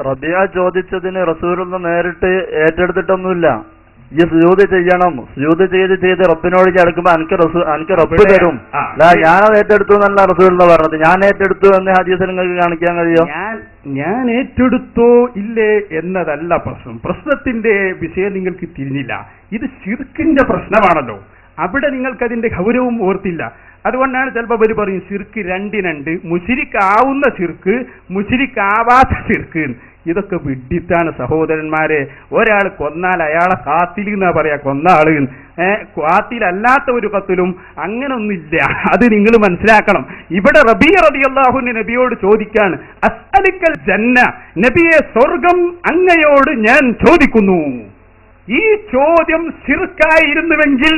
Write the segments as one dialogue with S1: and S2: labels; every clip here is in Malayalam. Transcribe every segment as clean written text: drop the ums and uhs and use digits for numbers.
S1: റബിയ ചോദിച്ചതിന് റസൂലുള്ള നേരിട്ട് ഏറ്റെടുത്തിട്ടൊന്നുമില്ല. ഈ സുജൂദ് ചെയ്യണം, സുജൂദ് ചെയ്ത് റബ്ബിനോട് ചേർക്കുമ്പോ എനിക്ക് റബ്ബ് തരും. ഞാൻ ഏറ്റെടുത്തു എന്നല്ല റസൂലുള്ള പറഞ്ഞത്. ഞാൻ ഏറ്റെടുത്തു എന്ന് ഹദീസിൽ നിങ്ങൾക്ക് കാണിക്കാൻ കഴിയോ?
S2: ഞാൻ ഏറ്റെടുത്തോ ഇല്ലേ എന്നതല്ല പ്രശ്നം. പ്രശ്നത്തിന്റെ വിഷയം നിങ്ങൾക്ക് തിരിഞ്ഞില്ല. ഇത് ശിർക്കിന്റെ പ്രശ്നമാണല്ലോ. അവിടെ നിങ്ങൾക്കതിന്റെ ഗൗരവം ഓർത്തില്ല. അതുകൊണ്ടാണ് ചിലപ്പോൾ അവർ പറയും ശിർക്ക് രണ്ടിനുണ്ട്, മുശ്രിക്കാവുന്ന ശിർക്ക്, മുശ്രിക്കാവാത്ത ശിർക്ക്. ഇതൊക്കെ വിഡ്ഢിത്താണ് സഹോദരന്മാരെ. ഒരാൾ കൊന്നാൽ അയാളെ കാത്തിൽ എന്നാ പറയാ, കൊന്ന ആള്. കാത്തിലല്ലാത്ത ഒരു കത്തിലും അങ്ങനൊന്നില്ല. അത് നിങ്ങൾ മനസ്സിലാക്കണം. ഇവിടെ റബീഅ റളിയല്ലാഹു അൻഹു നബിയോട് ചോദിക്കാണ്, അസ്അലുക്കൽ ജന്ന, നബിയെ സ്വർഗം അങ്ങയോട് ഞാൻ ചോദിക്കുന്നു. ഈ ചോദ്യം ശിർക്കായിരുന്നുവെങ്കിൽ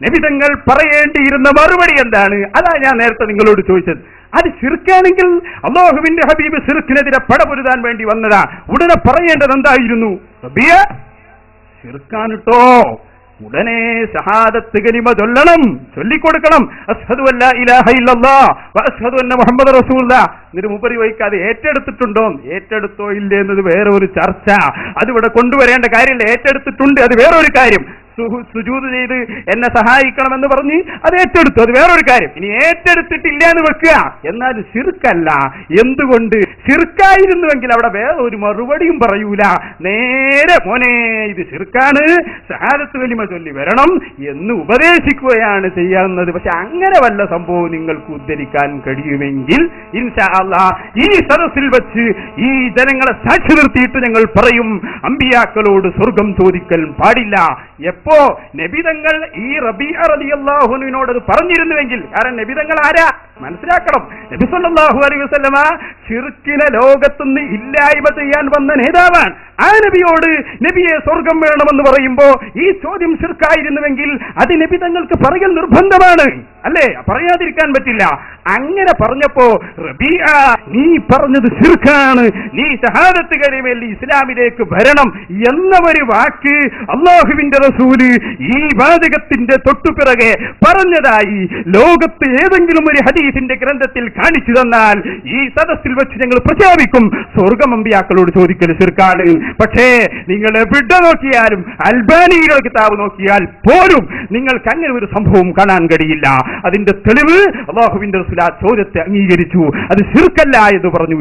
S2: നബിതങ്ങൾ പറയേണ്ടിയിരുന്ന മറുപടി എന്താണ്? അതാ ഞാൻ നേരത്തെ നിങ്ങളോട് ചോദിച്ചത്. അത് ശിർക്കാണെങ്കിൽ അല്ലാഹുവിന്റെ ഹബീബ് ശിർക്കിനെതിരെ പടപൊരുതാൻ വേണ്ടി വന്നതാ. ഉടനെ പറയേണ്ടത് എന്തായിരുന്നു? റബീഅ ശിർക്കാനിട്ടോ ഉടനെ ഷഹാദത്ത് കലിമ ചൊല്ലണം, ചൊല്ലിക്കൊടുക്കണം. അശ്ഹദു അല്ലാ ഇലാഹ ഇല്ലല്ലാഹ് വ അശ്ഹദു അന്ന മുഹമ്മദ റസൂലുള്ളാഹ്. ഇതിന് മുമ്പ് വഹിക്കാതെ ഏറ്റെടുത്തിട്ടുണ്ടോ, ഏറ്റെടുത്തോ ഇല്ലേ എന്നത് വേറെ ഒരു ചർച്ച. അതിവിടെ കൊണ്ടുവരേണ്ട കാര്യമില്ല. ഏറ്റെടുത്തിട്ടുണ്ട്, അത് വേറൊരു കാര്യം. സുജൂദ് ചെയ്ത് എന്നെ സഹായിക്കണമെന്ന് പറഞ്ഞ് അത് ഏറ്റെടുത്തു, അത് വേറൊരു കാര്യം. ഇനി ഏറ്റെടുത്തിട്ടില്ല എന്ന് വെക്കുക, എന്നാൽ ശിർക്കല്ല. എന്തുകൊണ്ട്? ശിർക്കായിരുന്നുവെങ്കിൽ അവിടെ വേറെ ഒരു മറുപടിയും പറയൂല. നേരെ മോനെ ഇത് ശിർക്കാണ്, ഷഹാദത്ത് കലിമ ചൊല്ലി വരണം എന്ന് ഉപദേശിക്കുകയാണ് ചെയ്യാവുന്നത്. പക്ഷെ അങ്ങനെ വല്ല സംഭവം നിങ്ങൾക്ക് ഉദ്ധരിക്കാൻ കഴിയുമെങ്കിൽ ഇൻഷാ അല്ലാഹ് ഈ സദസ്സിൽ വെച്ച് ഈ ജനങ്ങളെ സാക്ഷി നിർത്തിയിട്ട് ഞങ്ങൾ പറയും, അമ്പിയാക്കളോട് സ്വർഗം ചോദിക്കൽ പാടില്ല. എപ്പോ നബിതങ്ങൾ ഈ റബീഅ റളിയല്ലാഹു അൻഹുവിനോട് അത് പറഞ്ഞിരുന്നുവെങ്കിൽ, കാരണം നബിതങ്ങൾ ആരാ മനസ്സിലാക്കണം. നബി സല്ലല്ലാഹു അലൈഹി വസല്ലമ ശിർക്കിനെ ലോകത്തുനിന്ന് ഇല്ലായ്മ ചെയ്യാൻ വന്ന നേതാവാണ്. ആ നബിയോട് നബിയെ സ്വർഗം വേണമെന്ന് പറയുമ്പോ ഈ ചോദ്യം ശിർക്കായിരുന്നുവെങ്കിൽ അത് നബിതങ്ങൾക്ക് പറയൽ നിർബന്ധമാണ്, അല്ലേ? പറയാതിരിക്കാൻ പറ്റില്ല. അങ്ങനെ പറഞ്ഞപ്പോ റബീഅ നീ പറഞ്ഞത് ശിർക്കാണ്, നീ ഷഹാദത്ത് കലിമയിൽ ഇസ്ലാമിലേക്ക് വരണം എന്ന ഒരു വാക്ക് അല്ലാഹുവിന്റെ റസൂല് ഈ വാചകത്തിന്റെ തൊട്ടുപിറകെ പറഞ്ഞതായി ലോകത്ത് ഏതെങ്കിലും ഒരു ഹദീസിന്റെ ഗ്രന്ഥത്തിൽ കാണിച്ചു തന്നാൽ ഈ സദസ്സിൽ വെച്ച് ഞങ്ങൾ പ്രഖ്യാപിക്കും, സ്വർഗം അമ്പിയാക്കളോട് ചോദിക്കൽ ശിർക്കാണ്. പക്ഷേ നിങ്ങൾ എവിടെ നോക്കിയാലും, അൽബാനിയുടെ കിതാബ് നോക്കിയാൽ പോലും നിങ്ങൾക്ക് അങ്ങനെ ഒരു സംഭവം കാണാൻ കഴിയില്ല. അതിന്റെ തെളിവ് അല്ലാഹുവിന്റെ റസൂൽ ആ ചോദ്യത്തെ അംഗീകരിച്ചു, അത് ശിർക്കല്ല എന്ന് പറഞ്ഞു.